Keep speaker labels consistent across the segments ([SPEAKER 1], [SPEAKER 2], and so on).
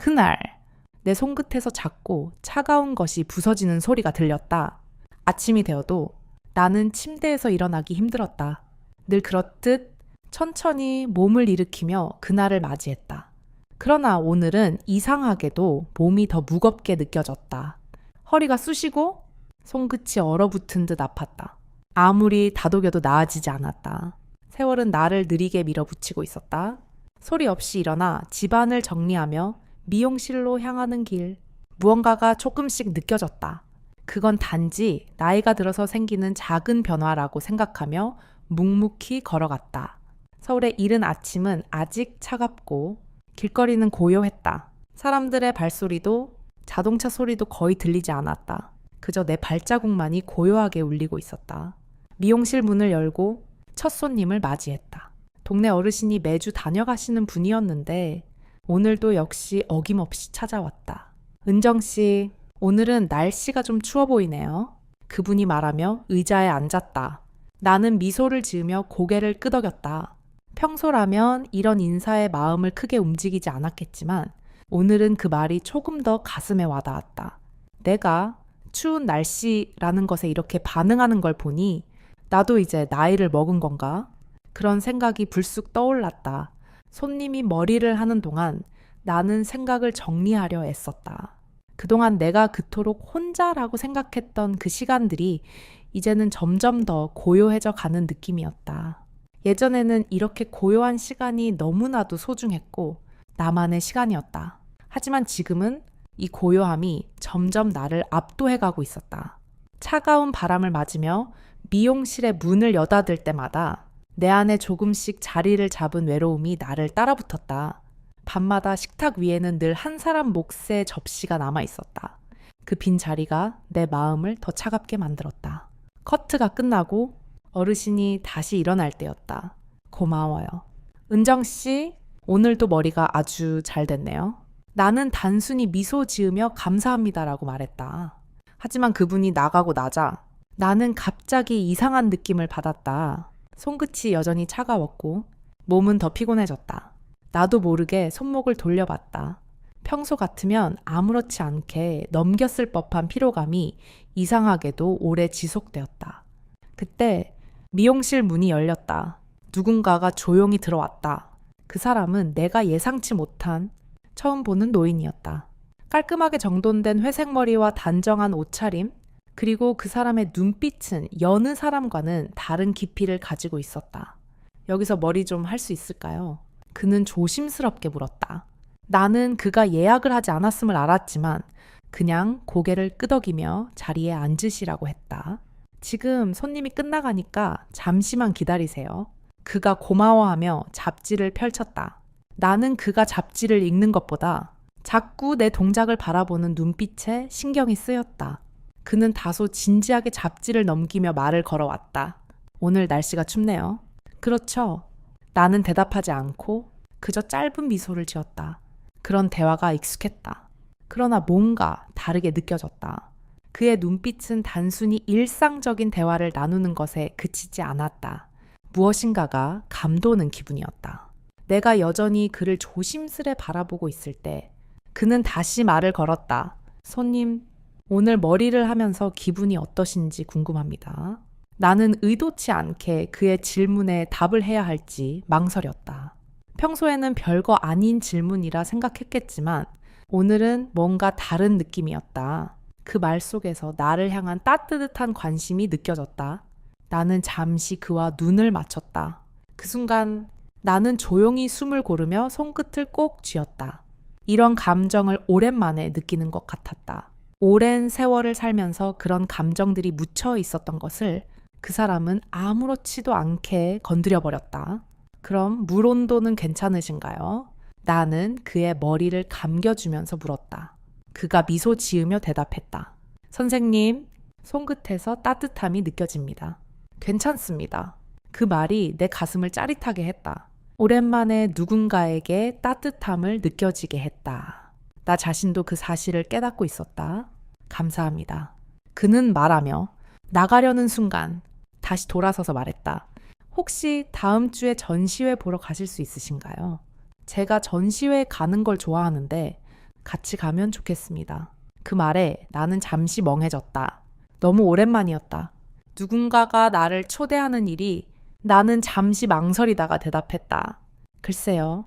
[SPEAKER 1] 그날 내 손끝에서 작고 차가운 것이 부서지는 소리가 들렸다. 아침이 되어도 나는 침대에서 일어나기 힘들었다. 늘 그렇듯 천천히 몸을 일으키며 그날을 맞이했다. 그러나 오늘은 이상하게도 몸이 더 무겁게 느껴졌다. 허리가 쑤시고 손끝이 얼어붙은 듯 아팠다. 아무리 다독여도 나아지지 않았다. 세월은 나를 느리게 밀어붙이고 있었다. 소리 없이 일어나 집안을 정리하며 미용실로 향하는 길. 무언가가 조금씩 느껴졌다. 그건 단지 나이가 들어서 생기는 작은 변화라고 생각하며 묵묵히 걸어갔다. 서울의 이른 아침은 아직 차갑고 길거리는 고요했다. 사람들의 발소리도 자동차 소리도 거의 들리지 않았다. 그저 내 발자국만이 고요하게 울리고 있었다. 미용실 문을 열고 첫 손님을 맞이했다. 동네 어르신이 매주 다녀가시는 분이었는데 오늘도 역시 어김없이 찾아왔다. 은정씨, 오늘은 날씨가 좀 추워 보이네요. 그분이 말하며 의자에 앉았다. 나는 미소를 지으며 고개를 끄덕였다. 평소라면 이런 인사에 마음을 크게 움직이지 않았겠지만 오늘은 그 말이 조금 더 가슴에 와닿았다. 내가 추운 날씨라는 것에 이렇게 반응하는 걸 보니 나도 이제 나이를 먹은 건가? 그런 생각이 불쑥 떠올랐다. 손님이 머리를 하는 동안 나는 생각을 정리하려 애썼다. 그동안 내가 그토록 혼자라고 생각했던 그 시간들이 이제는 점점 더 고요해져 가는 느낌이었다. 예전에는 이렇게 고요한 시간이 너무나도 소중했고 나만의 시간이었다. 하지만 지금은 이 고요함이 점점 나를 압도해가고 있었다. 차가운 바람을 맞으며 미용실의 문을 여닫을 때마다 내 안에 조금씩 자리를 잡은 외로움이 나를 따라붙었다. 밤마다 식탁 위에는 늘 한 사람 몫의 접시가 남아 있었다. 그 빈 자리가 내 마음을 더 차갑게 만들었다. 커트가 끝나고 어르신이 다시 일어날 때였다. 고마워요. 은정씨, 오늘도 머리가 아주 잘 됐네요. 나는 단순히 미소 지으며 감사합니다라고 말했다. 하지만 그분이 나가고 나자 나는 갑자기 이상한 느낌을 받았다. 손끝이 여전히 차가웠고 몸은 더 피곤해졌다. 나도 모르게 손목을 돌려봤다. 평소 같으면 아무렇지 않게 넘겼을 법한 피로감이 이상하게도 오래 지속되었다. 그때 미용실 문이 열렸다. 누군가가 조용히 들어왔다. 그 사람은 내가 예상치 못한 처음 보는 노인이었다. 깔끔하게 정돈된 회색 머리와 단정한 옷차림, 그리고 그 사람의 눈빛은 여느 사람과는 다른 깊이를 가지고 있었다. 여기서 머리 좀 할 수 있을까요? 그는 조심스럽게 물었다. 나는 그가 예약을 하지 않았음을 알았지만 그냥 고개를 끄덕이며 자리에 앉으시라고 했다. 지금 손님이 끝나가니까 잠시만 기다리세요. 그가 고마워하며 잡지를 펼쳤다. 나는 그가 잡지를 읽는 것보다 자꾸 내 동작을 바라보는 눈빛에 신경이 쓰였다. 그는 다소 진지하게 잡지를 넘기며 말을 걸어왔다. 오늘 날씨가 춥네요. 그렇죠. 나는 대답하지 않고 그저 짧은 미소를 지었다. 그런 대화가 익숙했다. 그러나 뭔가 다르게 느껴졌다. 그의 눈빛은 단순히 일상적인 대화를 나누는 것에 그치지 않았다. 무엇인가가 감도는 기분이었다. 내가 여전히 그를 조심스레 바라보고 있을 때 그는 다시 말을 걸었다. 손님, 오늘 머리를 하면서 기분이 어떠신지 궁금합니다. 나는 의도치 않게 그의 질문에 답을 해야 할지 망설였다. 평소에는 별거 아닌 질문이라 생각했겠지만 오늘은 뭔가 다른 느낌이었다. 그 말 속에서 나를 향한 따뜻한 관심이 느껴졌다. 나는 잠시 그와 눈을 맞췄다. 그 순간 나는 조용히 숨을 고르며 손끝을 꼭 쥐었다. 이런 감정을 오랜만에 느끼는 것 같았다. 오랜 세월을 살면서 그런 감정들이 묻혀 있었던 것을 그 사람은 아무렇지도 않게 건드려버렸다. 그럼 물 온도는 괜찮으신가요? 나는 그의 머리를 감겨주면서 물었다. 그가 미소 지으며 대답했다. 선생님, 손끝에서 따뜻함이 느껴집니다. 괜찮습니다. 그 말이 내 가슴을 짜릿하게 했다. 오랜만에 누군가에게 따뜻함을 느껴지게 했다. 나 자신도 그 사실을 깨닫고 있었다. 감사합니다. 그는 말하며 나가려는 순간 다시 돌아서서 말했다. 혹시 다음 주에 전시회 보러 가실 수 있으신가요? 제가 전시회 가는 걸 좋아하는데 같이 가면 좋겠습니다. 그 말에 나는 잠시 멍해졌다. 너무 오랜만이었다. 누군가가 나를 초대하는 일이 나는 잠시 망설이다가 대답했다. 글쎄요.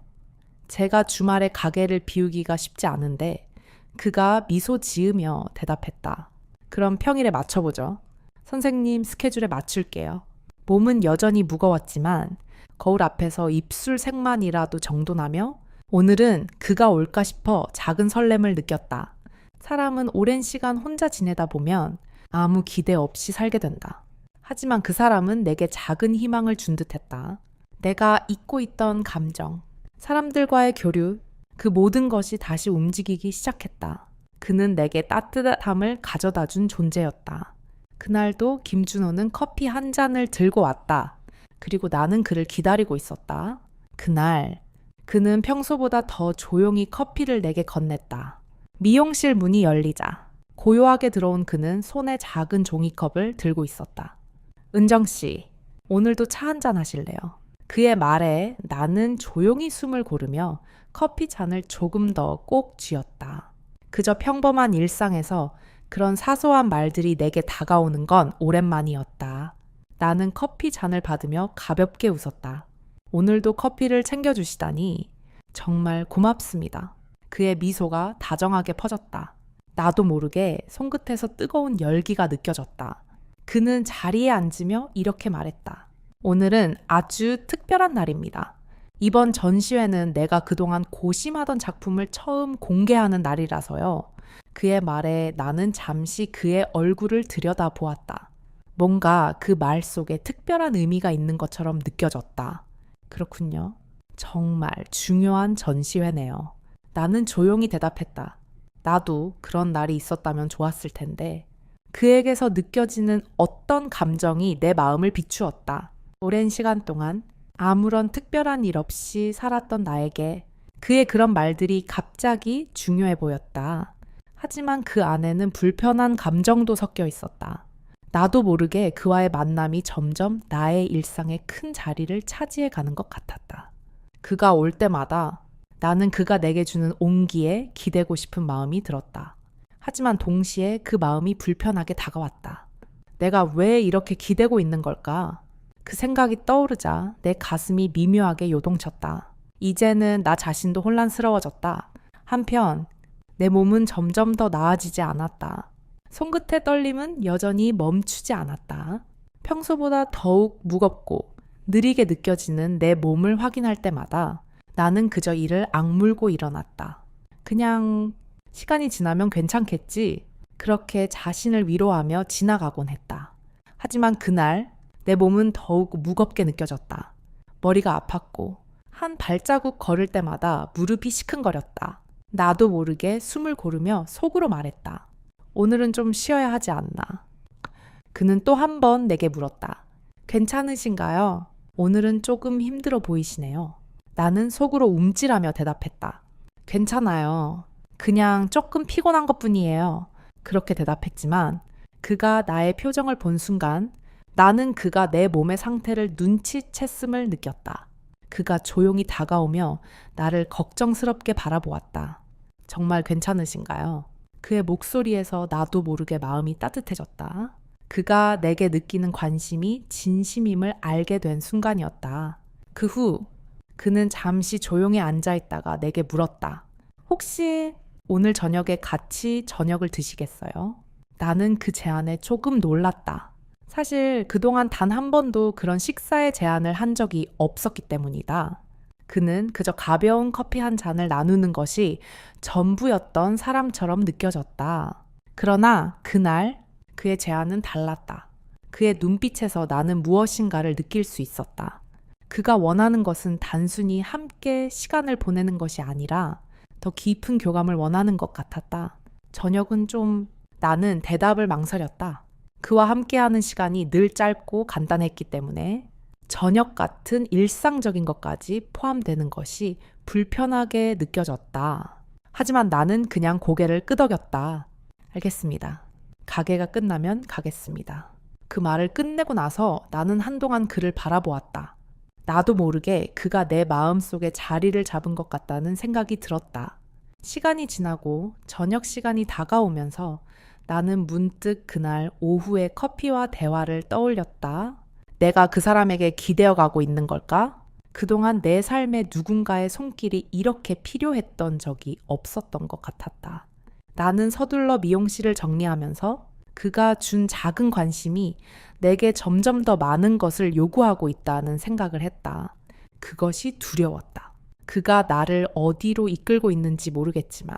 [SPEAKER 1] 제가 주말에 가게를 비우기가 쉽지 않은데 그가 미소 지으며 대답했다. 그럼 평일에 맞춰보죠. 선생님 스케줄에 맞출게요. 몸은 여전히 무거웠지만 거울 앞에서 입술 색만이라도 정돈하며 오늘은 그가 올까 싶어 작은 설렘을 느꼈다. 사람은 오랜 시간 혼자 지내다 보면 아무 기대 없이 살게 된다. 하지만 그 사람은 내게 작은 희망을 준 듯했다. 내가 잊고 있던 감정, 사람들과의 교류, 그 모든 것이 다시 움직이기 시작했다. 그는 내게 따뜻함을 가져다 준 존재였다. 그날도 김준호는 커피 한 잔을 들고 왔다. 그리고 나는 그를 기다리고 있었다. 그날 그는 평소보다 더 조용히 커피를 내게 건넸다. 미용실 문이 열리자 고요하게 들어온 그는 손에 작은 종이컵을 들고 있었다. 은정 씨, 오늘도 차 한잔 하실래요? 그의 말에 나는 조용히 숨을 고르며 커피 잔을 조금 더 꼭 쥐었다. 그저 평범한 일상에서 그런 사소한 말들이 내게 다가오는 건 오랜만이었다. 나는 커피 잔을 받으며 가볍게 웃었다. 오늘도 커피를 챙겨주시다니 정말 고맙습니다. 그의 미소가 다정하게 퍼졌다. 나도 모르게 손끝에서 뜨거운 열기가 느껴졌다. 그는 자리에 앉으며 이렇게 말했다. 오늘은 아주 특별한 날입니다. 이번 전시회는 내가 그동안 고심하던 작품을 처음 공개하는 날이라서요. 그의 말에 나는 잠시 그의 얼굴을 들여다보았다. 뭔가 그 말 속에 특별한 의미가 있는 것처럼 느껴졌다. 그렇군요. 정말 중요한 전시회네요. 나는 조용히 대답했다. 나도 그런 날이 있었다면 좋았을 텐데. 그에게서 느껴지는 어떤 감정이 내 마음을 비추었다. 오랜 시간 동안 아무런 특별한 일 없이 살았던 나에게 그의 그런 말들이 갑자기 중요해 보였다. 하지만 그 안에는 불편한 감정도 섞여 있었다. 나도 모르게 그와의 만남이 점점 나의 일상에 큰 자리를 차지해 가는 것 같았다. 그가 올 때마다 나는 그가 내게 주는 온기에 기대고 싶은 마음이 들었다. 하지만 동시에 그 마음이 불편하게 다가왔다. 내가 왜 이렇게 기대고 있는 걸까? 그 생각이 떠오르자 내 가슴이 미묘하게 요동쳤다. 이제는 나 자신도 혼란스러워졌다. 한편 내 몸은 점점 더 나아지지 않았다. 손끝의 떨림은 여전히 멈추지 않았다. 평소보다 더욱 무겁고 느리게 느껴지는 내 몸을 확인할 때마다 나는 그저 이를 악물고 일어났다. 그냥 시간이 지나면 괜찮겠지. 그렇게 자신을 위로하며 지나가곤 했다. 하지만 그날 내 몸은 더욱 무겁게 느껴졌다. 머리가 아팠고 한 발자국 걸을 때마다 무릎이 시큰거렸다. 나도 모르게 숨을 고르며 속으로 말했다. 오늘은 좀 쉬어야 하지 않나. 그는 또 한 번 내게 물었다. 괜찮으신가요? 오늘은 조금 힘들어 보이시네요. 나는 속으로 움찔하며 대답했다. 괜찮아요. 그냥 조금 피곤한 것뿐이에요. 그렇게 대답했지만 그가 나의 표정을 본 순간 나는 그가 내 몸의 상태를 눈치챘음을 느꼈다. 그가 조용히 다가오며 나를 걱정스럽게 바라보았다. 정말 괜찮으신가요? 그의 목소리에서 나도 모르게 마음이 따뜻해졌다. 그가 내게 느끼는 관심이 진심임을 알게 된 순간이었다. 그 후 그는 잠시 조용히 앉아있다가 내게 물었다. 혹시 오늘 저녁에 같이 저녁을 드시겠어요? 나는 그 제안에 조금 놀랐다. 사실 그동안 단 한 번도 그런 식사의 제안을 한 적이 없었기 때문이다. 그는 그저 가벼운 커피 한 잔을 나누는 것이 전부였던 사람처럼 느껴졌다. 그러나 그날 그의 제안은 달랐다. 그의 눈빛에서 나는 무엇인가를 느낄 수 있었다. 그가 원하는 것은 단순히 함께 시간을 보내는 것이 아니라 더 깊은 교감을 원하는 것 같았다. 저녁은 좀 나는 대답을 망설였다. 그와 함께하는 시간이 늘 짧고 간단했기 때문에 저녁 같은 일상적인 것까지 포함되는 것이 불편하게 느껴졌다. 하지만 나는 그냥 고개를 끄덕였다. 알겠습니다. 가게가 끝나면 가겠습니다. 그 말을 끝내고 나서 나는 한동안 그를 바라보았다. 나도 모르게 그가 내 마음속에 자리를 잡은 것 같다는 생각이 들었다. 시간이 지나고 저녁 시간이 다가오면서 나는 문득 그날 오후의 커피와 대화를 떠올렸다. 내가 그 사람에게 기대어 가고 있는 걸까? 그동안 내 삶에 누군가의 손길이 이렇게 필요했던 적이 없었던 것 같았다. 나는 서둘러 미용실을 정리하면서 그가 준 작은 관심이 내게 점점 더 많은 것을 요구하고 있다는 생각을 했다. 그것이 두려웠다. 그가 나를 어디로 이끌고 있는지 모르겠지만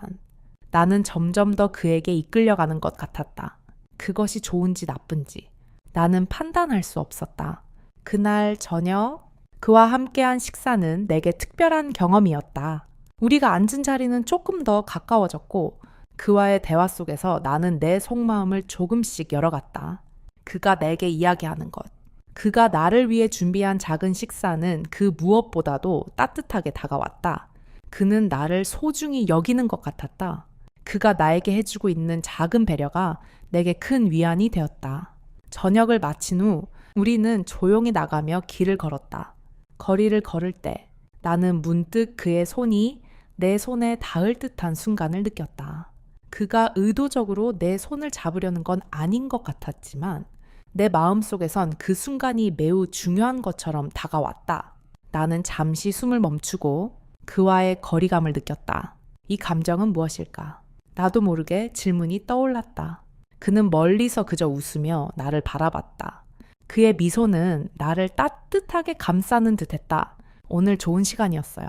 [SPEAKER 1] 나는 점점 더 그에게 이끌려가는 것 같았다. 그것이 좋은지 나쁜지 나는 판단할 수 없었다. 그날 저녁 그와 함께한 식사는 내게 특별한 경험이었다. 우리가 앉은 자리는 조금 더 가까워졌고 그와의 대화 속에서 나는 내 속마음을 조금씩 열어갔다. 그가 내게 이야기하는 것. 그가 나를 위해 준비한 작은 식사는 그 무엇보다도 따뜻하게 다가왔다. 그는 나를 소중히 여기는 것 같았다. 그가 나에게 해주고 있는 작은 배려가 내게 큰 위안이 되었다. 저녁을 마친 후 우리는 조용히 나가며 길을 걸었다. 거리를 걸을 때 나는 문득 그의 손이 내 손에 닿을 듯한 순간을 느꼈다. 그가 의도적으로 내 손을 잡으려는 건 아닌 것 같았지만 내 마음속에선 그 순간이 매우 중요한 것처럼 다가왔다. 나는 잠시 숨을 멈추고 그와의 거리감을 느꼈다. 이 감정은 무엇일까? 나도 모르게 질문이 떠올랐다. 그는 멀리서 그저 웃으며 나를 바라봤다. 그의 미소는 나를 따뜻하게 감싸는 듯했다. 오늘 좋은 시간이었어요.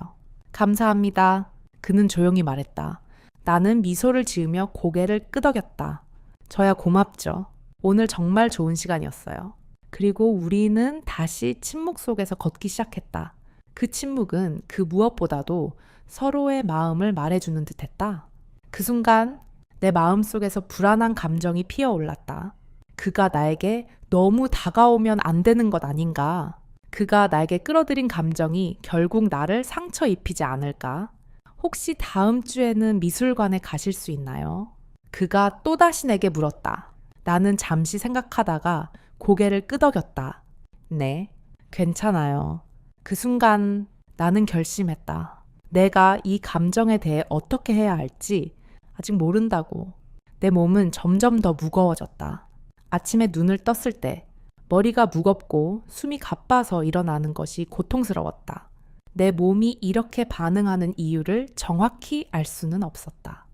[SPEAKER 1] 감사합니다. 그는 조용히 말했다. 나는 미소를 지으며 고개를 끄덕였다. 저야 고맙죠. 오늘 정말 좋은 시간이었어요. 그리고 우리는 다시 침묵 속에서 걷기 시작했다. 그 침묵은 그 무엇보다도 서로의 마음을 말해주는 듯했다. 그 순간 내 마음속에서 불안한 감정이 피어올랐다. 그가 나에게 너무 다가오면 안 되는 것 아닌가? 그가 나에게 끌어들인 감정이 결국 나를 상처 입히지 않을까? 혹시 다음 주에는 미술관에 가실 수 있나요? 그가 또다시 내게 물었다. 나는 잠시 생각하다가 고개를 끄덕였다. 네, 괜찮아요. 그 순간 나는 결심했다. 내가 이 감정에 대해 어떻게 해야 할지 아직 모른다고. 내 몸은 점점 더 무거워졌다. 아침에 눈을 떴을 때 머리가 무겁고 숨이 가빠서 일어나는 것이 고통스러웠다. 내 몸이 이렇게 반응하는 이유를 정확히 알 수는 없었다.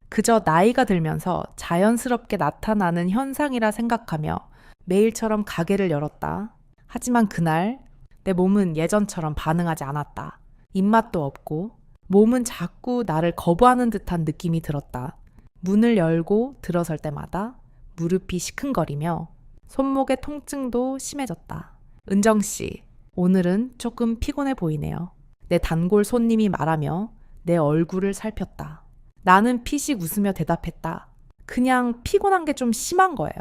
[SPEAKER 1] 그저 나이가 들면서 자연스럽게 나타나는 현상이라 생각하며 매일처럼 가게를 열었다. 하지만 그날 내 몸은 예전처럼 반응하지 않았다. 입맛도 없고 몸은 자꾸 나를 거부하는 듯한 느낌이 들었다. 문을 열고 들어설 때마다 무릎이 시큰거리며 손목의 통증도 심해졌다. 은정 씨, 오늘은 조금 피곤해 보이네요. 내 단골 손님이 말하며 내 얼굴을 살폈다. 나는 피식 웃으며 대답했다. 그냥 피곤한 게 좀 심한 거예요.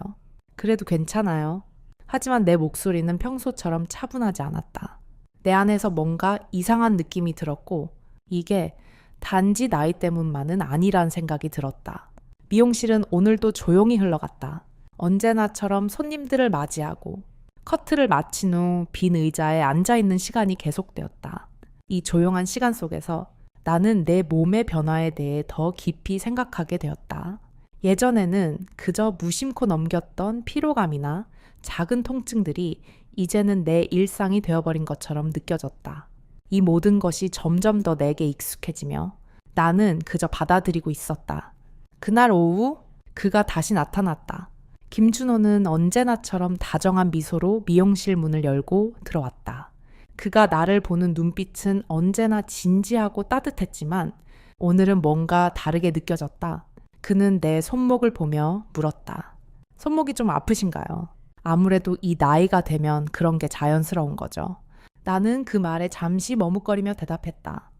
[SPEAKER 1] 그래도 괜찮아요. 하지만 내 목소리는 평소처럼 차분하지 않았다. 내 안에서 뭔가 이상한 느낌이 들었고 이게 단지 나이 때문만은 아니란 생각이 들었다. 미용실은 오늘도 조용히 흘러갔다. 언제나처럼 손님들을 맞이하고 커트를 마친 후 빈 의자에 앉아있는 시간이 계속되었다. 이 조용한 시간 속에서 나는 내 몸의 변화에 대해 더 깊이 생각하게 되었다. 예전에는 그저 무심코 넘겼던 피로감이나 작은 통증들이 이제는 내 일상이 되어버린 것처럼 느껴졌다. 이 모든 것이 점점 더 내게 익숙해지며 나는 그저 받아들이고 있었다. 그날 오후 그가 다시 나타났다. 김준호는 언제나처럼 다정한 미소로 미용실 문을 열고 들어왔다. 그가 나를 보는 눈빛은 언제나 진지하고 따뜻했지만 오늘은 뭔가 다르게 느껴졌다. 그는 내 손목을 보며 물었다. 손목이 좀 아프신가요? 아무래도 이 나이가 되면 그런 게 자연스러운 거죠. 나는 그 말에 잠시 머뭇거리며 대답했다.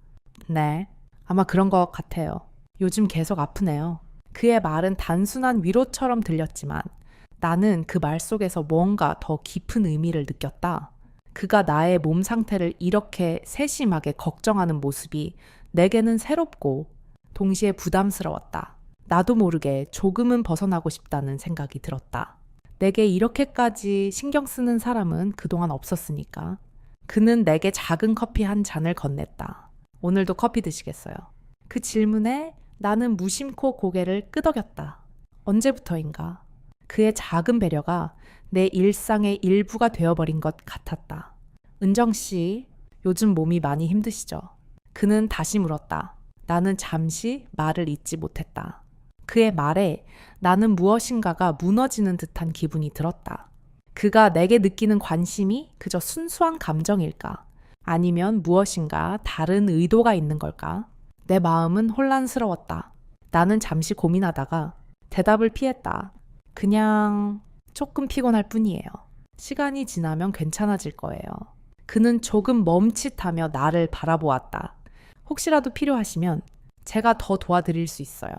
[SPEAKER 1] 네, 아마 그런 것 같아요. 요즘 계속 아프네요. 그의 말은 단순한 위로처럼 들렸지만 나는 그 말 속에서 뭔가 더 깊은 의미를 느꼈다. 그가 나의 몸 상태를 이렇게 세심하게 걱정하는 모습이 내게는 새롭고 동시에 부담스러웠다. 나도 모르게 조금은 벗어나고 싶다는 생각이 들었다. 내게 이렇게까지 신경 쓰는 사람은 그동안 없었으니까. 그는 내게 작은 커피 한 잔을 건넸다. 오늘도 커피 드시겠어요? 그 질문에 나는 무심코 고개를 끄덕였다. 언제부터인가 그의 작은 배려가 내 일상의 일부가 되어버린 것 같았다. 은정 씨, 요즘 몸이 많이 힘드시죠? 그는 다시 물었다. 나는 잠시 말을 잇지 못했다. 그의 말에 나는 무엇인가가 무너지는 듯한 기분이 들었다. 그가 내게 느끼는 관심이 그저 순수한 감정일까? 아니면 무엇인가 다른 의도가 있는 걸까? 내 마음은 혼란스러웠다. 나는 잠시 고민하다가 대답을 피했다. 그냥 조금 피곤할 뿐이에요. 시간이 지나면 괜찮아질 거예요. 그는 조금 멈칫하며 나를 바라보았다. 혹시라도 필요하시면 제가 더 도와드릴 수 있어요.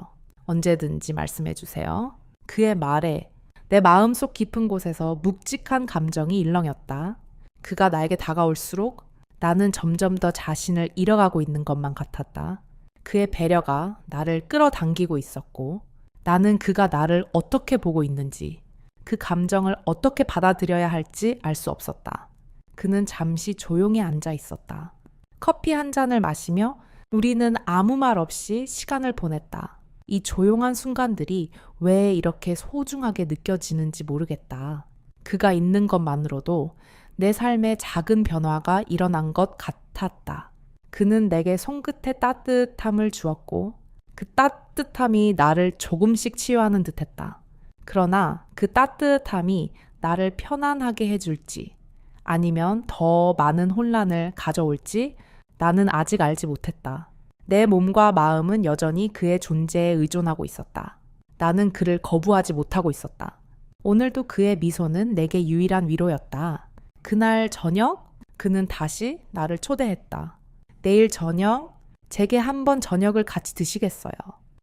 [SPEAKER 1] 언제든지 말씀해 주세요. 그의 말에 내 마음속 깊은 곳에서 묵직한 감정이 일렁였다. 그가 나에게 다가올수록 나는 점점 더 자신을 잃어가고 있는 것만 같았다. 그의 배려가 나를 끌어당기고 있었고 나는 그가 나를 어떻게 보고 있는지 그 감정을 어떻게 받아들여야 할지 알 수 없었다. 그는 잠시 조용히 앉아 있었다. 커피 한 잔을 마시며 우리는 아무 말 없이 시간을 보냈다. 이 조용한 순간들이 왜 이렇게 소중하게 느껴지는지 모르겠다. 그가 있는 것만으로도 내 삶에 작은 변화가 일어난 것 같았다. 그는 내게 손끝에 따뜻함을 주었고 그 따뜻함이 나를 조금씩 치유하는 듯했다. 그러나 그 따뜻함이 나를 편안하게 해줄지 아니면 더 많은 혼란을 가져올지 나는 아직 알지 못했다. 내 몸과 마음은 여전히 그의 존재에 의존하고 있었다. 나는 그를 거부하지 못하고 있었다. 오늘도 그의 미소는 내게 유일한 위로였다. 그날 저녁 그는 다시 나를 초대했다. 내일 저녁 제게 한번 저녁을 같이 드시겠어요.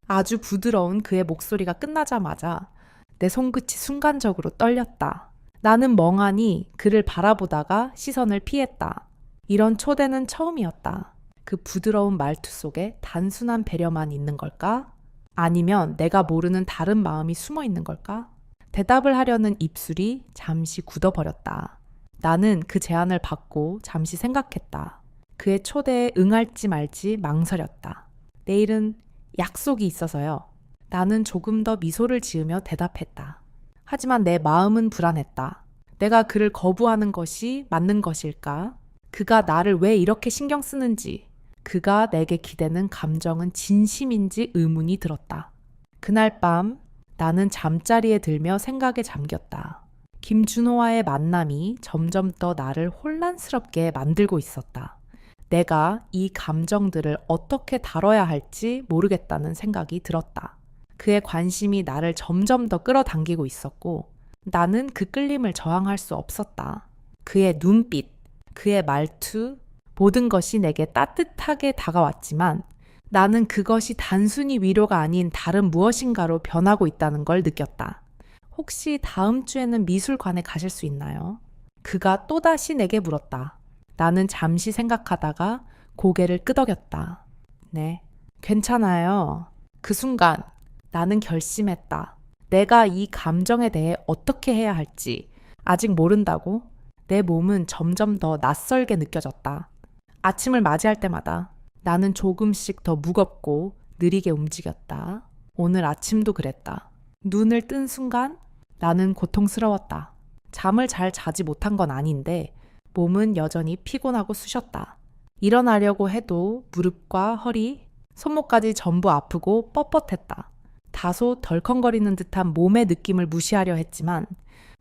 [SPEAKER 1] 아주 부드러운 그의 목소리가 끝나자마자 내 손끝이 순간적으로 떨렸다. 나는 멍하니 그를 바라보다가 시선을 피했다. 이런 초대는 처음이었다. 그 부드러운 말투 속에 단순한 배려만 있는 걸까? 아니면 내가 모르는 다른 마음이 숨어 있는 걸까? 대답을 하려는 입술이 잠시 굳어버렸다. 나는 그 제안을 받고 잠시 생각했다. 그의 초대에 응할지 말지 망설였다. 내일은 약속이 있어서요. 나는 조금 더 미소를 지으며 대답했다. 하지만 내 마음은 불안했다. 내가 그를 거부하는 것이 맞는 것일까? 그가 나를 왜 이렇게 신경 쓰는지, 그가 내게 기대는 감정은 진심인지 의문이 들었다. 그날 밤 나는 잠자리에 들며 생각에 잠겼다. 김준호와의 만남이 점점 더 나를 혼란스럽게 만들고 있었다. 내가 이 감정들을 어떻게 다뤄야 할지 모르겠다는 생각이 들었다. 그의 관심이 나를 점점 더 끌어당기고 있었고 나는 그 끌림을 저항할 수 없었다. 그의 눈빛, 그의 말투, 모든 것이 내게 따뜻하게 다가왔지만 나는 그것이 단순히 위로가 아닌 다른 무엇인가로 변하고 있다는 걸 느꼈다. 혹시 다음 주에는 미술관에 가실 수 있나요? 그가 또다시 내게 물었다. 나는 잠시 생각하다가 고개를 끄덕였다. 네, 괜찮아요. 그 순간 나는 결심했다. 내가 이 감정에 대해 어떻게 해야 할지 아직 모른다고 내 몸은 점점 더 낯설게 느껴졌다. 아침을 맞이할 때마다 나는 조금씩 더 무겁고 느리게 움직였다. 오늘 아침도 그랬다. 눈을 뜬 순간 나는 고통스러웠다. 잠을 잘 자지 못한 건 아닌데 몸은 여전히 피곤하고 쑤셨다. 일어나려고 해도 무릎과 허리, 손목까지 전부 아프고 뻣뻣했다. 다소 덜컹거리는 듯한 몸의 느낌을 무시하려 했지만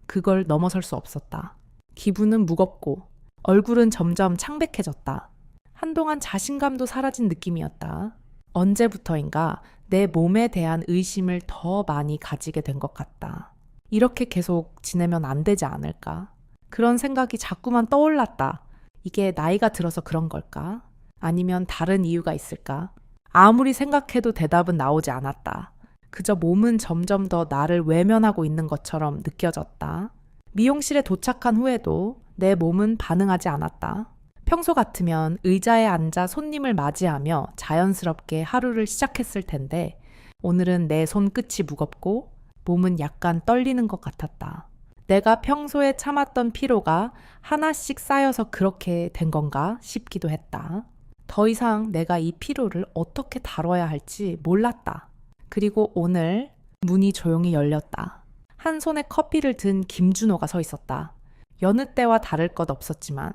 [SPEAKER 1] 그걸 넘어설 수 없었다. 기분은 무겁고 얼굴은 점점 창백해졌다. 한동안 자신감도 사라진 느낌이었다. 언제부터인가 내 몸에 대한 의심을 더 많이 가지게 된 것 같다. 이렇게 계속 지내면 안 되지 않을까? 그런 생각이 자꾸만 떠올랐다. 이게 나이가 들어서 그런 걸까? 아니면 다른 이유가 있을까? 아무리 생각해도 대답은 나오지 않았다. 그저 몸은 점점 더 나를 외면하고 있는 것처럼 느껴졌다. 미용실에 도착한 후에도 내 몸은 반응하지 않았다. 평소 같으면 의자에 앉아 손님을 맞이하며 자연스럽게 하루를 시작했을 텐데 오늘은 내 손끝이 무겁고 몸은 약간 떨리는 것 같았다. 내가 평소에 참았던 피로가 하나씩 쌓여서 그렇게 된 건가 싶기도 했다. 더 이상 내가 이 피로를 어떻게 다뤄야 할지 몰랐다. 그리고 오늘 문이 조용히 열렸다. 한 손에 커피를 든 김준호가 서 있었다. 여느 때와 다를 것 없었지만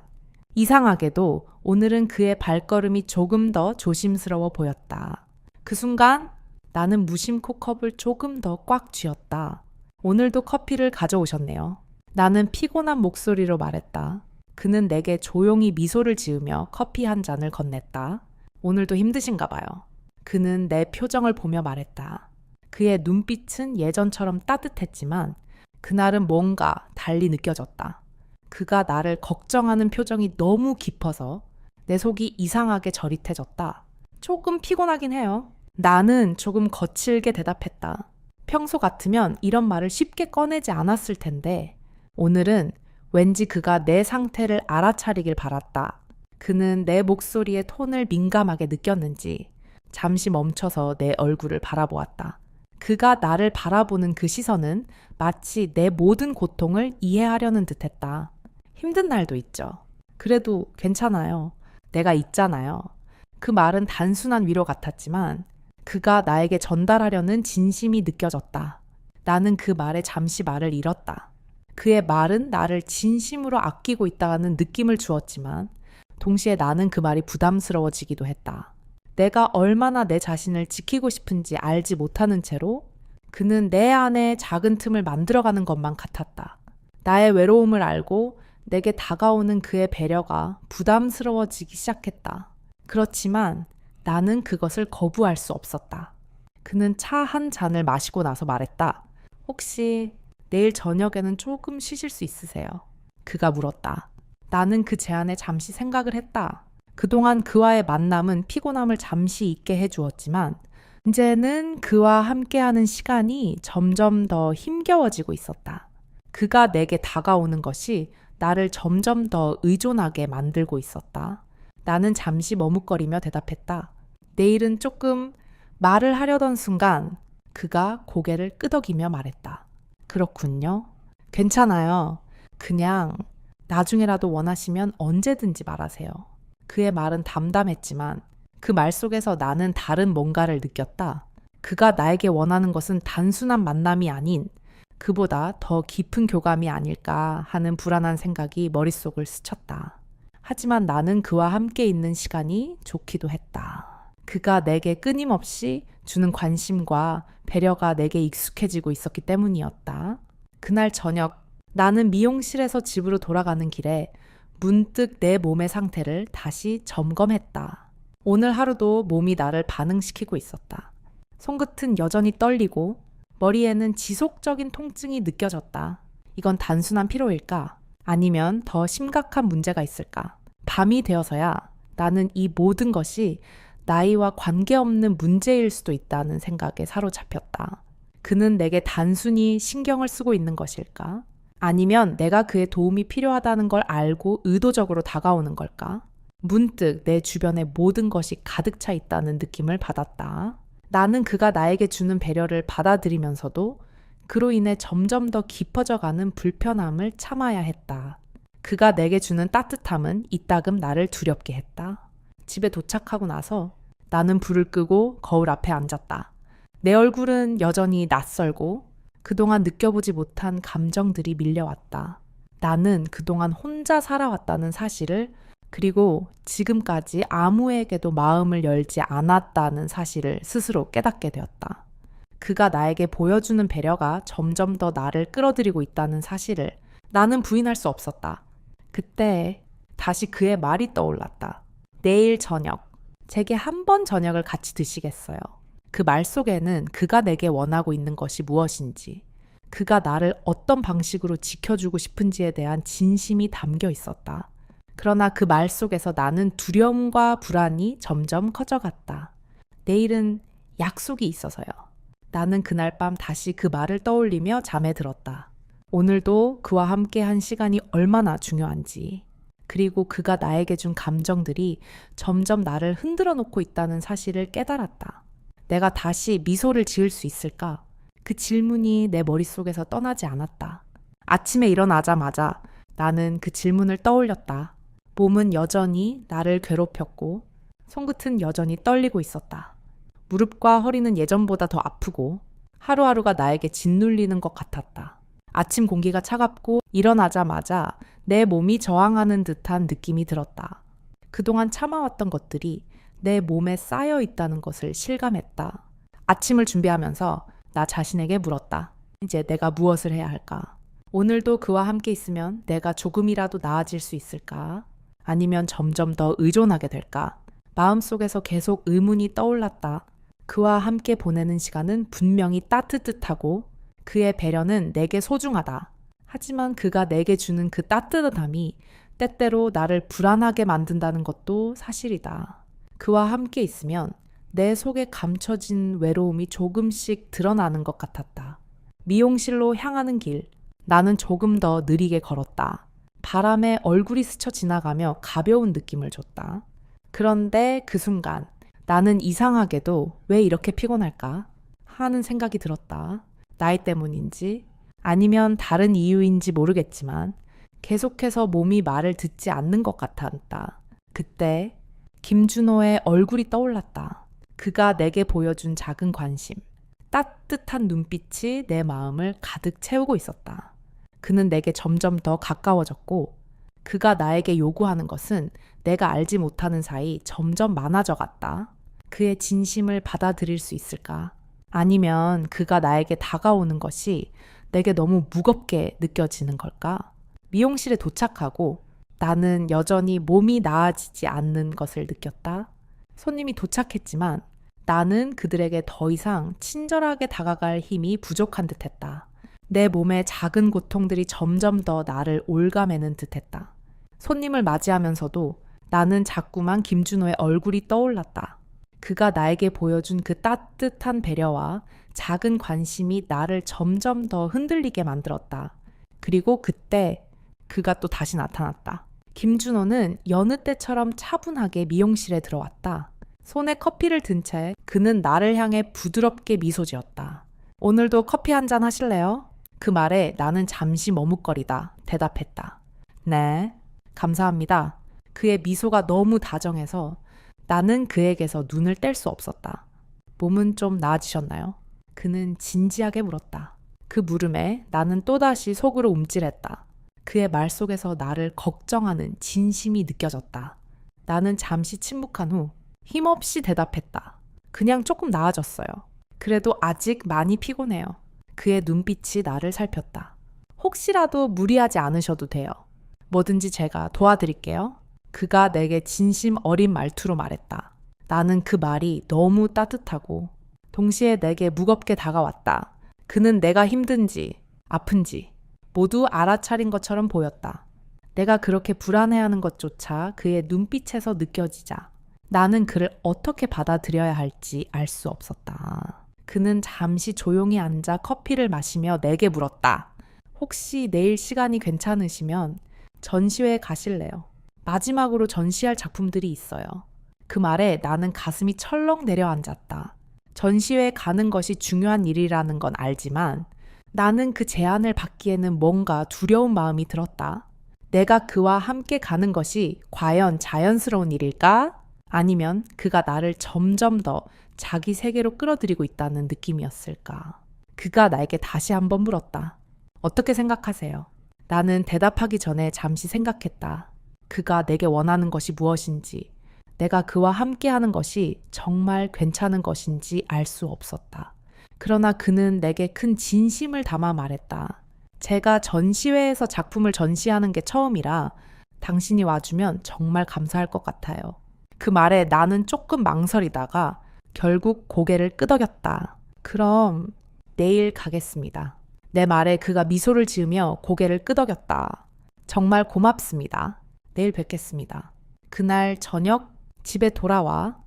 [SPEAKER 1] 이상하게도 오늘은 그의 발걸음이 조금 더 조심스러워 보였다. 그 순간 나는 무심코 컵을 조금 더 꽉 쥐었다. 오늘도 커피를 가져오셨네요. 나는 피곤한 목소리로 말했다. 그는 내게 조용히 미소를 지으며 커피 한 잔을 건넸다. 오늘도 힘드신가 봐요. 그는 내 표정을 보며 말했다. 그의 눈빛은 예전처럼 따뜻했지만 그날은 뭔가 달리 느껴졌다. 그가 나를 걱정하는 표정이 너무 깊어서 내 속이 이상하게 저릿해졌다. 조금 피곤하긴 해요. 나는 조금 거칠게 대답했다. 평소 같으면 이런 말을 쉽게 꺼내지 않았을 텐데 오늘은 왠지 그가 내 상태를 알아차리길 바랐다. 그는 내 목소리의 톤을 민감하게 느꼈는지 잠시 멈춰서 내 얼굴을 바라보았다. 그가 나를 바라보는 그 시선은 마치 내 모든 고통을 이해하려는 듯했다. 힘든 날도 있죠. 그래도 괜찮아요. 내가 있잖아요. 그 말은 단순한 위로 같았지만 그가 나에게 전달하려는 진심이 느껴졌다. 나는 그 말에 잠시 말을 잃었다. 그의 말은 나를 진심으로 아끼고 있다는 느낌을 주었지만 동시에 나는 그 말이 부담스러워지기도 했다. 내가 얼마나 내 자신을 지키고 싶은지 알지 못하는 채로 그는 내 안에 작은 틈을 만들어가는 것만 같았다. 나의 외로움을 알고 내게 다가오는 그의 배려가 부담스러워지기 시작했다. 그렇지만 나는 그것을 거부할 수 없었다. 그는 차 한 잔을 마시고 나서 말했다. 혹시 내일 저녁에는 조금 쉬실 수 있으세요? 그가 물었다. 나는 그 제안에 잠시 생각을 했다. 그동안 그와의 만남은 피곤함을 잠시 잊게 해주었지만 이제는 그와 함께하는 시간이 점점 더 힘겨워지고 있었다. 그가 내게 다가오는 것이 나를 점점 더 의존하게 만들고 있었다. 나는 잠시 머뭇거리며 대답했다. 내일은 조금 말을 하려던 순간 그가 고개를 끄덕이며 말했다. 그렇군요. 괜찮아요. 그냥 나중에라도 원하시면 언제든지 말하세요. 그의 말은 담담했지만 그 말 속에서 나는 다른 뭔가를 느꼈다. 그가 나에게 원하는 것은 단순한 만남이 아닌 그보다 더 깊은 교감이 아닐까 하는 불안한 생각이 머릿속을 스쳤다. 하지만 나는 그와 함께 있는 시간이 좋기도 했다. 그가 내게 끊임없이 주는 관심과 배려가 내게 익숙해지고 있었기 때문이었다. 그날 저녁 나는 미용실에서 집으로 돌아가는 길에 문득 내 몸의 상태를 다시 점검했다. 오늘 하루도 몸이 나를 반응시키고 있었다. 손끝은 여전히 떨리고 머리에는 지속적인 통증이 느껴졌다. 이건 단순한 피로일까? 아니면 더 심각한 문제가 있을까? 밤이 되어서야 나는 이 모든 것이 나이와 관계없는 문제일 수도 있다는 생각에 사로잡혔다. 그는 내게 단순히 신경을 쓰고 있는 것일까? 아니면 내가 그의 도움이 필요하다는 걸 알고 의도적으로 다가오는 걸까? 문득 내 주변에 모든 것이 가득 차 있다는 느낌을 받았다. 나는 그가 나에게 주는 배려를 받아들이면서도 그로 인해 점점 더 깊어져가는 불편함을 참아야 했다. 그가 내게 주는 따뜻함은 이따금 나를 두렵게 했다. 집에 도착하고 나서 나는 불을 끄고 거울 앞에 앉았다. 내 얼굴은 여전히 낯설고 그동안 느껴보지 못한 감정들이 밀려왔다. 나는 그동안 혼자 살아왔다는 사실을 그리고 지금까지 아무에게도 마음을 열지 않았다는 사실을 스스로 깨닫게 되었다. 그가 나에게 보여주는 배려가 점점 더 나를 끌어들이고 있다는 사실을 나는 부인할 수 없었다. 그때 다시 그의 말이 떠올랐다. 내일 저녁, 제게 한 번 저녁을 같이 드시겠어요? 그 말 속에는 그가 내게 원하고 있는 것이 무엇인지, 그가 나를 어떤 방식으로 지켜주고 싶은지에 대한 진심이 담겨 있었다. 그러나 그 말 속에서 나는 두려움과 불안이 점점 커져갔다. 내일은 약속이 있어서요. 나는 그날 밤 다시 그 말을 떠올리며 잠에 들었다. 오늘도 그와 함께 한 시간이 얼마나 중요한지, 그리고 그가 나에게 준 감정들이 점점 나를 흔들어 놓고 있다는 사실을 깨달았다. 내가 다시 미소를 지을 수 있을까? 그 질문이 내 머릿속에서 떠나지 않았다. 아침에 일어나자마자 나는 그 질문을 떠올렸다. 몸은 여전히 나를 괴롭혔고 손끝은 여전히 떨리고 있었다. 무릎과 허리는 예전보다 더 아프고 하루하루가 나에게 짓눌리는 것 같았다. 아침 공기가 차갑고 일어나자마자 내 몸이 저항하는 듯한 느낌이 들었다. 그동안 참아왔던 것들이 내 몸에 쌓여 있다는 것을 실감했다. 아침을 준비하면서 나 자신에게 물었다. 이제 내가 무엇을 해야 할까? 오늘도 그와 함께 있으면 내가 조금이라도 나아질 수 있을까? 아니면 점점 더 의존하게 될까? 마음속에서 계속 의문이 떠올랐다. 그와 함께 보내는 시간은 분명히 따뜻하고 그의 배려는 내게 소중하다. 하지만 그가 내게 주는 그 따뜻함이 때때로 나를 불안하게 만든다는 것도 사실이다. 그와 함께 있으면 내 속에 감춰진 외로움이 조금씩 드러나는 것 같았다. 미용실로 향하는 길, 나는 조금 더 느리게 걸었다. 바람에 얼굴이 스쳐 지나가며 가벼운 느낌을 줬다. 그런데 그 순간 나는 이상하게도 왜 이렇게 피곤할까 하는 생각이 들었다. 나이 때문인지 아니면 다른 이유인지 모르겠지만 계속해서 몸이 말을 듣지 않는 것 같았다. 그때 김준호의 얼굴이 떠올랐다. 그가 내게 보여준 작은 관심, 따뜻한 눈빛이 내 마음을 가득 채우고 있었다. 그는 내게 점점 더 가까워졌고 그가 나에게 요구하는 것은 내가 알지 못하는 사이 점점 많아져 갔다. 그의 진심을 받아들일 수 있을까? 아니면 그가 나에게 다가오는 것이 내게 너무 무겁게 느껴지는 걸까? 미용실에 도착하고 나는 여전히 몸이 나아지지 않는 것을 느꼈다. 손님이 도착했지만 나는 그들에게 더 이상 친절하게 다가갈 힘이 부족한 듯했다. 내 몸의 작은 고통들이 점점 더 나를 올가매는 듯했다. 손님을 맞이하면서도 나는 자꾸만 김준호의 얼굴이 떠올랐다. 그가 나에게 보여준 그 따뜻한 배려와 작은 관심이 나를 점점 더 흔들리게 만들었다. 그리고 그때 그가 또 다시 나타났다. 김준호는 여느 때처럼 차분하게 미용실에 들어왔다. 손에 커피를 든 채 그는 나를 향해 부드럽게 미소 지었다. 오늘도 커피 한 잔 하실래요? 그 말에 나는 잠시 머뭇거리다 대답했다. 네, 감사합니다. 그의 미소가 너무 다정해서 나는 그에게서 눈을 뗄 수 없었다. 몸은 좀 나아지셨나요? 그는 진지하게 물었다. 그 물음에 나는 또다시 속으로 움찔했다. 그의 말 속에서 나를 걱정하는 진심이 느껴졌다. 나는 잠시 침묵한 후 힘없이 대답했다. 그냥 조금 나아졌어요. 그래도 아직 많이 피곤해요. 그의 눈빛이 나를 살폈다. 혹시라도 무리하지 않으셔도 돼요. 뭐든지 제가 도와드릴게요. 그가 내게 진심 어린 말투로 말했다. 나는 그 말이 너무 따뜻하고 동시에 내게 무겁게 다가왔다. 그는 내가 힘든지 아픈지 모두 알아차린 것처럼 보였다. 내가 그렇게 불안해하는 것조차 그의 눈빛에서 느껴지자 나는 그를 어떻게 받아들여야 할지 알 수 없었다. 그는 잠시 조용히 앉아 커피를 마시며 내게 물었다. 혹시 내일 시간이 괜찮으시면 전시회에 가실래요? 마지막으로 전시할 작품들이 있어요. 그 말에 나는 가슴이 철렁 내려앉았다. 전시회에 가는 것이 중요한 일이라는 건 알지만 나는 그 제안을 받기에는 뭔가 두려운 마음이 들었다. 내가 그와 함께 가는 것이 과연 자연스러운 일일까? 아니면 그가 나를 점점 더 자기 세계로 끌어들이고 있다는 느낌이었을까? 그가 나에게 다시 한번 물었다. 어떻게 생각하세요? 나는 대답하기 전에 잠시 생각했다. 그가 내게 원하는 것이 무엇인지, 내가 그와 함께하는 것이 정말 괜찮은 것인지 알 수 없었다. 그러나 그는 내게 큰 진심을 담아 말했다. 제가 전시회에서 작품을 전시하는 게 처음이라 당신이 와주면 정말 감사할 것 같아요. 그 말에 나는 조금 망설이다가 결국 고개를 끄덕였다. 그럼 내일 가겠습니다. 내 말에 그가 미소를 지으며 고개를 끄덕였다. 정말 고맙습니다. 내일 뵙겠습니다. 그날 저녁 집에 돌아와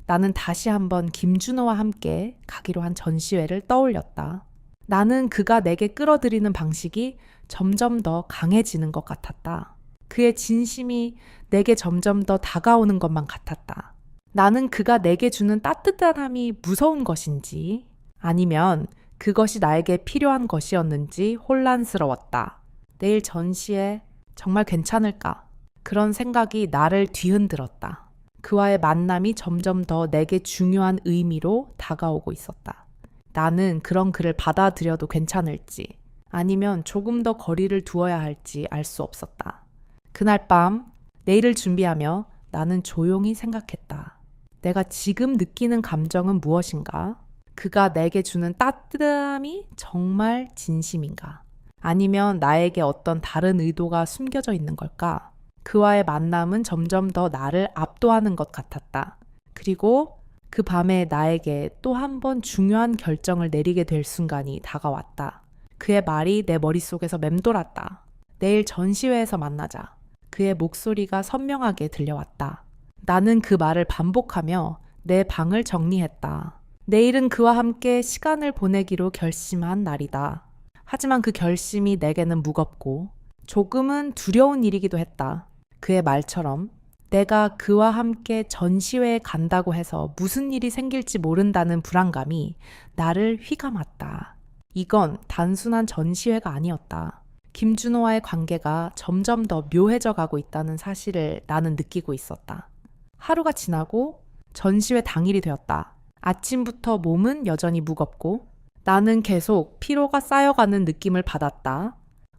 [SPEAKER 1] 나는 다시 한번 김준호와 함께 가기로 한 전시회를 떠올렸다. 나는 그가 내게 끌어들이는 방식이 점점 더 강해지는 것 같았다. 그의 진심이 내게 점점 더 다가오는 것만 같았다. 나는 그가 내게 주는 따뜻함이 무서운 것인지 아니면 그것이 나에게 필요한 것이었는지 혼란스러웠다. 내일 전시회 정말 괜찮을까? 그런 생각이 나를 뒤흔들었다. 그와의 만남이 점점 더 내게 중요한 의미로 다가오고 있었다. 나는 그런 그를 받아들여도 괜찮을지 아니면 조금 더 거리를 두어야 할지 알 수 없었다. 그날 밤 내일을 준비하며 나는 조용히 생각했다. 내가 지금 느끼는 감정은 무엇인가? 그가 내게 주는 따뜻함이 정말 진심인가? 아니면 나에게 어떤 다른 의도가 숨겨져 있는 걸까? 그와의 만남은 점점 더 나를 압도하는 것 같았다. 그리고 그 밤에 나에게 또 한 번 중요한 결정을 내리게 될 순간이 다가왔다. 그의 말이 내 머릿속에서 맴돌았다. 내일 전시회에서 만나자. 그의 목소리가 선명하게 들려왔다. 나는 그 말을 반복하며 내 방을 정리했다. 내일은 그와 함께 시간을 보내기로 결심한 날이다. 하지만 그 결심이 내게는 무겁고 조금은 두려운 일이기도 했다. 그의 말처럼 내가 그와 함께 전시회에 간다고 해서 무슨 일이 생길지 모른다는 불안감이 나를 휘감았다. 이건 단순한 전시회가 아니었다. 김준호와의 관계가 점점 더 묘해져 가고 있다는 사실을 나는 느끼고 있었다. 하루가 지나고 전시회 당일이 되었다. 아침부터 몸은 여전히 무겁고 나는 계속 피로가 쌓여가는 느낌을 받았다.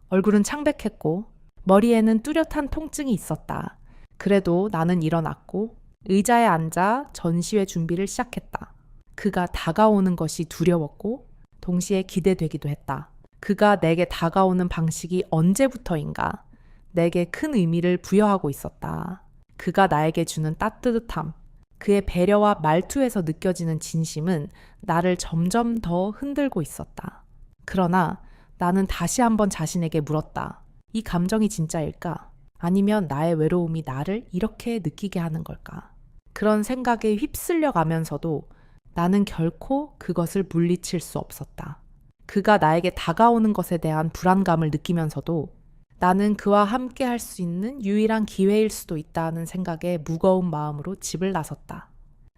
[SPEAKER 1] 얼굴은 창백했고 머리에는 뚜렷한 통증이 있었다. 그래도 나는 일어났고 의자에 앉아 전시회 준비를 시작했다. 그가 다가오는 것이 두려웠고 동시에 기대되기도 했다. 그가 내게 다가오는 방식이 언제부터인가 내게 큰 의미를 부여하고 있었다. 그가 나에게 주는 따뜻함, 그의 배려와 말투에서 느껴지는 진심은 나를 점점 더 흔들고 있었다. 그러나 나는 다시 한번 자신에게 물었다. 이 감정이 진짜일까? 아니면 나의 외로움이 나를 이렇게 느끼게 하는 걸까? 그런 생각에 휩쓸려 가면서도 나는 결코 그것을 물리칠 수 없었다. 그가 나에게 다가오는 것에 대한 불안감을 느끼면서도 나는 그와 함께 할 수 있는 유일한 기회일 수도 있다는 생각에 무거운 마음으로 집을 나섰다.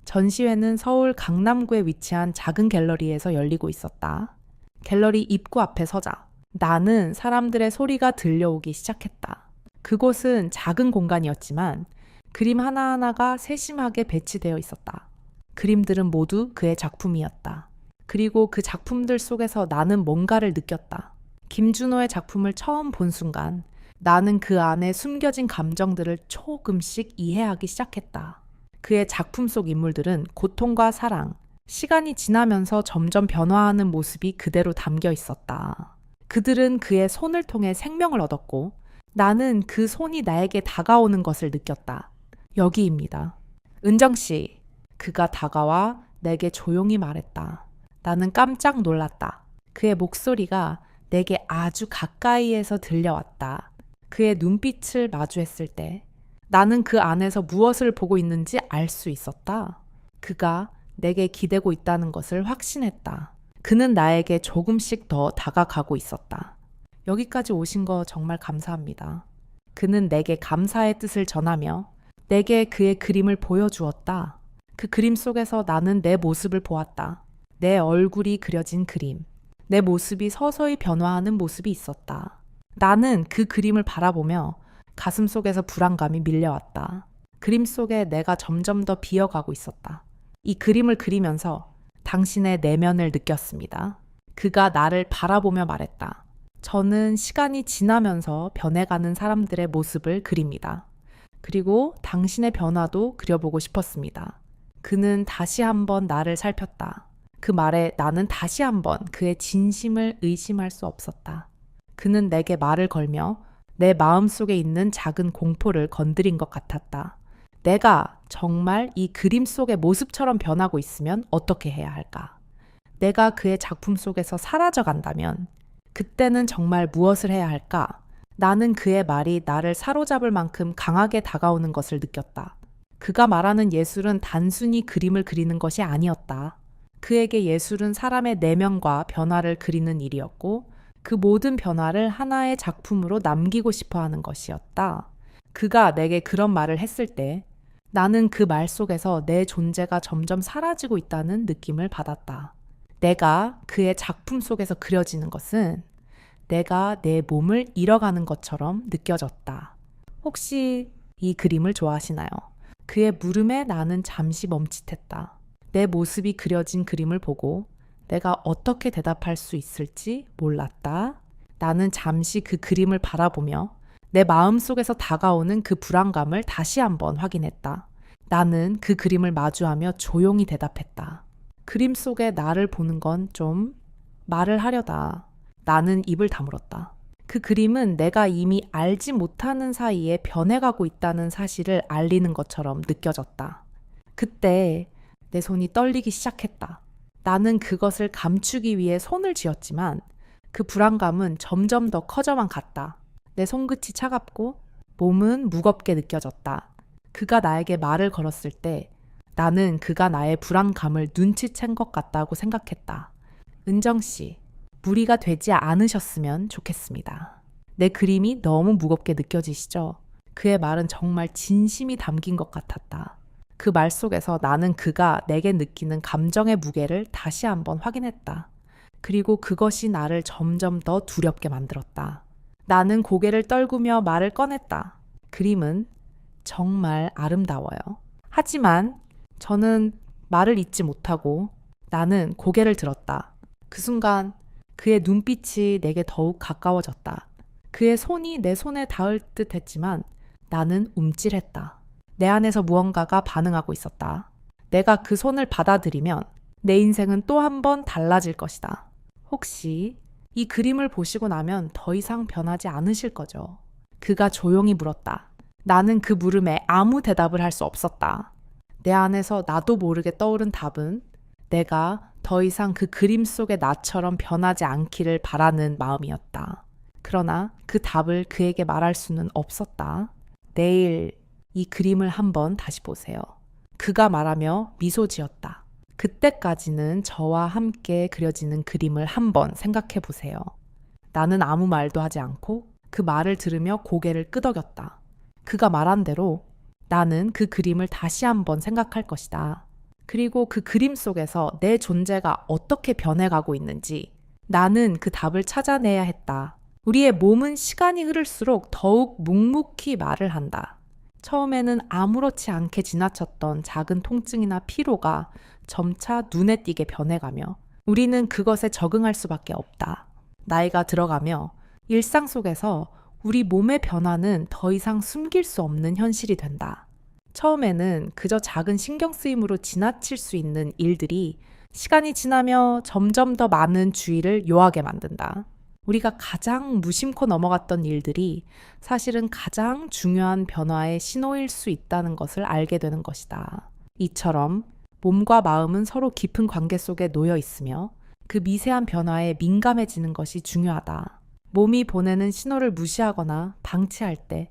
[SPEAKER 1] 전시회는 서울 강남구에 위치한 작은 갤러리에서 열리고 있었다. 갤러리 입구 앞에 서자 나는 사람들의 소리가 들려오기 시작했다. 그곳은 작은 공간이었지만 그림 하나하나가 세심하게 배치되어 있었다. 그림들은 모두 그의 작품이었다. 그리고 그 작품들 속에서 나는 뭔가를 느꼈다. 김준호의 작품을 처음 본 순간 나는 그 안에 숨겨진 감정들을 조금씩 이해하기 시작했다. 그의 작품 속 인물들은 고통과 사랑, 시간이 지나면서 점점 변화하는 모습이 그대로 담겨 있었다. 그들은 그의 손을 통해 생명을 얻었고 나는 그 손이 나에게 다가오는 것을 느꼈다. 여기입니다. 은정 씨, 그가 다가와 내게 조용히 말했다. 나는 깜짝 놀랐다. 그의 목소리가 내게 아주 가까이에서 들려왔다. 그의 눈빛을 마주했을 때 나는 그 안에서 무엇을 보고 있는지 알 수 있었다. 그가 내게 기대고 있다는 것을 확신했다. 그는 나에게 조금씩 더 다가가고 있었다. 여기까지 오신 거 정말 감사합니다. 그는 내게 감사의 뜻을 전하며 내게 그의 그림을 보여주었다. 그 그림 속에서 나는 내 모습을 보았다. 내 얼굴이 그려진 그림. 내 모습이 서서히 변화하는 모습이 있었다. 나는 그 그림을 바라보며 가슴 속에서 불안감이 밀려왔다. 그림 속에 내가 점점 더 비어가고 있었다. 이 그림을 그리면서 당신의 내면을 느꼈습니다. 그가 나를 바라보며 말했다. 저는 시간이 지나면서 변해가는 사람들의 모습을 그립니다. 그리고 당신의 변화도 그려보고 싶었습니다. 그는 다시 한번 나를 살폈다. 그 말에 나는 다시 한번 그의 진심을 의심할 수 없었다. 그는 내게 말을 걸며 내 마음속에 있는 작은 공포를 건드린 것 같았다. 내가 정말 이 그림 속의 모습처럼 변하고 있으면 어떻게 해야 할까? 내가 그의 작품 속에서 사라져 간다면 그때는 정말 무엇을 해야 할까? 나는 그의 말이 나를 사로잡을 만큼 강하게 다가오는 것을 느꼈다. 그가 말하는 예술은 단순히 그림을 그리는 것이 아니었다. 그에게 예술은 사람의 내면과 변화를 그리는 일이었고 그 모든 변화를 하나의 작품으로 남기고 싶어 하는 것이었다. 그가 내게 그런 말을 했을 때 나는 그 말 속에서 내 존재가 점점 사라지고 있다는 느낌을 받았다. 내가 그의 작품 속에서 그려지는 것은 내가 내 몸을 잃어가는 것처럼 느껴졌다. 혹시 이 그림을 좋아하시나요? 그의 물음에 나는 잠시 멈칫했다. 내 모습이 그려진 그림을 보고 내가 어떻게 대답할 수 있을지 몰랐다. 나는 잠시 그 그림을 바라보며 내 마음속에서 다가오는 그 불안감을 다시 한번 확인했다. 나는 그 그림을 마주하며 조용히 대답했다. 그림 속에 나를 보는 건 좀 말을 하려다. 나는 입을 다물었다. 그 그림은 내가 이미 알지 못하는 사이에 변해가고 있다는 사실을 알리는 것처럼 느껴졌다. 그때 내 손이 떨리기 시작했다. 나는 그것을 감추기 위해 손을 쥐었지만 그 불안감은 점점 더 커져만 갔다. 내 손끝이 차갑고 몸은 무겁게 느껴졌다. 그가 나에게 말을 걸었을 때 나는 그가 나의 불안감을 눈치챈 것 같다고 생각했다. 은정 씨, 무리가 되지 않으셨으면 좋겠습니다. 내 그림이 너무 무겁게 느껴지시죠? 그의 말은 정말 진심이 담긴 것 같았다. 그 말 속에서 나는 그가 내게 느끼는 감정의 무게를 다시 한번 확인했다. 그리고 그것이 나를 점점 더 두렵게 만들었다. 나는 고개를 떨구며 말을 꺼냈다. 그림은 정말 아름다워요. 하지만 저는 말을 잇지 못하고 나는 고개를 들었다. 그 순간 그의 눈빛이 내게 더욱 가까워졌다. 그의 손이 내 손에 닿을 듯 했지만 나는 움찔했다. 내 안에서 무언가가 반응하고 있었다. 내가 그 손을 받아들이면 내 인생은 또 한 번 달라질 것이다. 혹시 이 그림을 보시고 나면 더 이상 변하지 않으실 거죠? 그가 조용히 물었다. 나는 그 물음에 아무 대답을 할 수 없었다. 내 안에서 나도 모르게 떠오른 답은 내가 더 이상 그 그림 속의 나처럼 변하지 않기를 바라는 마음이었다. 그러나 그 답을 그에게 말할 수는 없었다. 내일 이 그림을 한번 다시 보세요. 그가 말하며 미소 지었다. 그때까지는 저와 함께 그려지는 그림을 한번 생각해 보세요. 나는 아무 말도 하지 않고 그 말을 들으며 고개를 끄덕였다. 그가 말한 대로 나는 그 그림을 다시 한번 생각할 것이다. 그리고 그 그림 속에서 내 존재가 어떻게 변해가고 있는지 나는 그 답을 찾아내야 했다. 우리의 몸은 시간이 흐를수록 더욱 묵묵히 말을 한다. 처음에는 아무렇지 않게 지나쳤던 작은 통증이나 피로가 점차 눈에 띄게 변해가며 우리는 그것에 적응할 수밖에 없다. 나이가 들어가며 일상 속에서 우리 몸의 변화는 더 이상 숨길 수 없는 현실이 된다. 처음에는 그저 작은 신경 쓰임으로 지나칠 수 있는 일들이 시간이 지나며 점점 더 많은 주의를 요하게 만든다. 우리가 가장 무심코 넘어갔던 일들이 사실은 가장 중요한 변화의 신호일 수 있다는 것을 알게 되는 것이다. 이처럼 몸과 마음은 서로 깊은 관계 속에 놓여 있으며 그 미세한 변화에 민감해지는 것이 중요하다. 몸이 보내는 신호를 무시하거나 방치할 때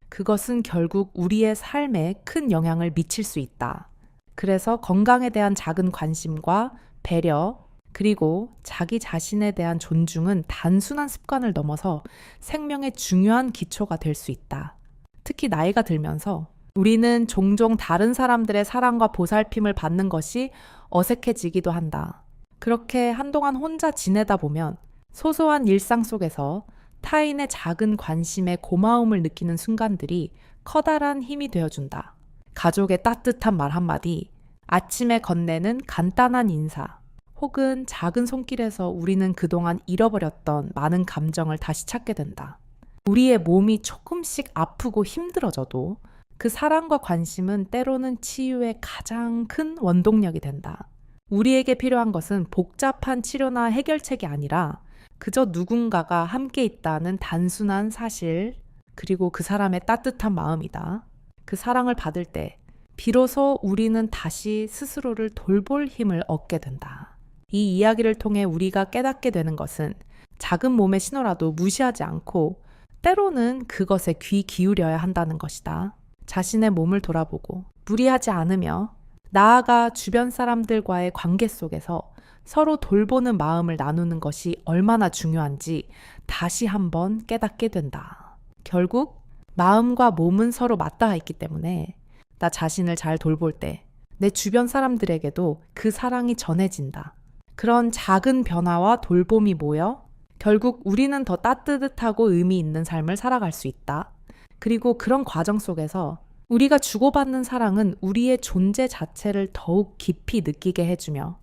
[SPEAKER 1] 그것은 결국 우리의 삶에 큰 영향을 미칠 수 있다. 그래서 건강에 대한 작은 관심과 배려, 그리고 자기 자신에 대한 존중은 단순한 습관을 넘어서 생명의 중요한 기초가 될 수 있다. 특히 나이가 들면서 우리는 종종 다른 사람들의 사랑과 보살핌을 받는 것이 어색해지기도 한다. 그렇게 한동안 혼자 지내다 보면 소소한 일상 속에서 타인의 작은 관심에 고마움을 느끼는 순간들이 커다란 힘이 되어준다. 가족의 따뜻한 말 한마디, 아침에 건네는 간단한 인사, 혹은 작은 손길에서 우리는 그동안 잃어버렸던 많은 감정을 다시 찾게 된다. 우리의 몸이 조금씩 아프고 힘들어져도 그 사랑과 관심은 때로는 치유의 가장 큰 원동력이 된다. 우리에게 필요한 것은 복잡한 치료나 해결책이 아니라 그저 누군가가 함께 있다는 단순한 사실, 그리고 그 사람의 따뜻한 마음이다. 그 사랑을 받을 때 비로소 우리는 다시 스스로를 돌볼 힘을 얻게 된다. 이 이야기를 통해 우리가 깨닫게 되는 것은 작은 몸의 신호라도 무시하지 않고 때로는 그것에 귀 기울여야 한다는 것이다. 자신의 몸을 돌아보고 무리하지 않으며 나아가 주변 사람들과의 관계 속에서 서로 돌보는 마음을 나누는 것이 얼마나 중요한지 다시 한번 깨닫게 된다. 결국 마음과 몸은 서로 맞닿아 있기 때문에 나 자신을 잘 돌볼 때 내 주변 사람들에게도 그 사랑이 전해진다. 그런 작은 변화와 돌봄이 모여 결국 우리는 더 따뜻하고 의미 있는 삶을 살아갈 수 있다. 그리고 그런 과정 속에서 우리가 주고받는 사랑은 우리의 존재 자체를 더욱 깊이 느끼게 해주며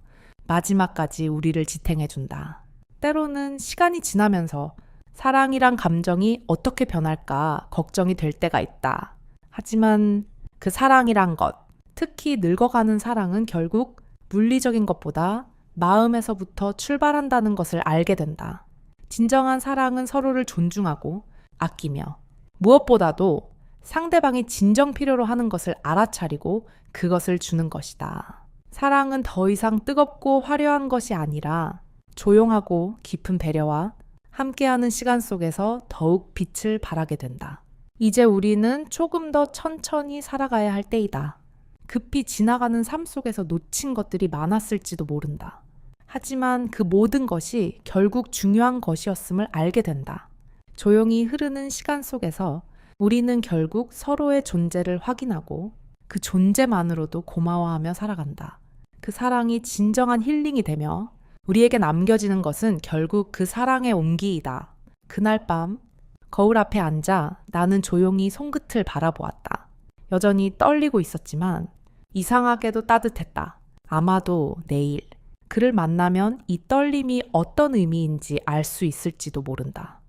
[SPEAKER 1] 마지막까지 우리를 지탱해준다. 때로는 시간이 지나면서 사랑이란 감정이 어떻게 변할까 걱정이 될 때가 있다. 하지만 그 사랑이란 것, 특히 늙어가는 사랑은 결국 물리적인 것보다 마음에서부터 출발한다는 것을 알게 된다. 진정한 사랑은 서로를 존중하고 아끼며 무엇보다도 상대방이 진정 필요로 하는 것을 알아차리고 그것을 주는 것이다. 사랑은 더 이상 뜨겁고 화려한 것이 아니라 조용하고 깊은 배려와 함께하는 시간 속에서 더욱 빛을 발하게 된다. 이제 우리는 조금 더 천천히 살아가야 할 때이다. 급히 지나가는 삶 속에서 놓친 것들이 많았을지도 모른다. 하지만 그 모든 것이 결국 중요한 것이었음을 알게 된다. 조용히 흐르는 시간 속에서 우리는 결국 서로의 존재를 확인하고 그 존재만으로도 고마워하며 살아간다. 그 사랑이 진정한 힐링이 되며 우리에게 남겨지는 것은 결국 그 사랑의 온기이다. 그날 밤 거울 앞에 앉아 나는 조용히 손끝을 바라보았다. 여전히 떨리고 있었지만 이상하게도 따뜻했다. 아마도 내일 그를 만나면 이 떨림이 어떤 의미인지 알 수 있을지도 모른다.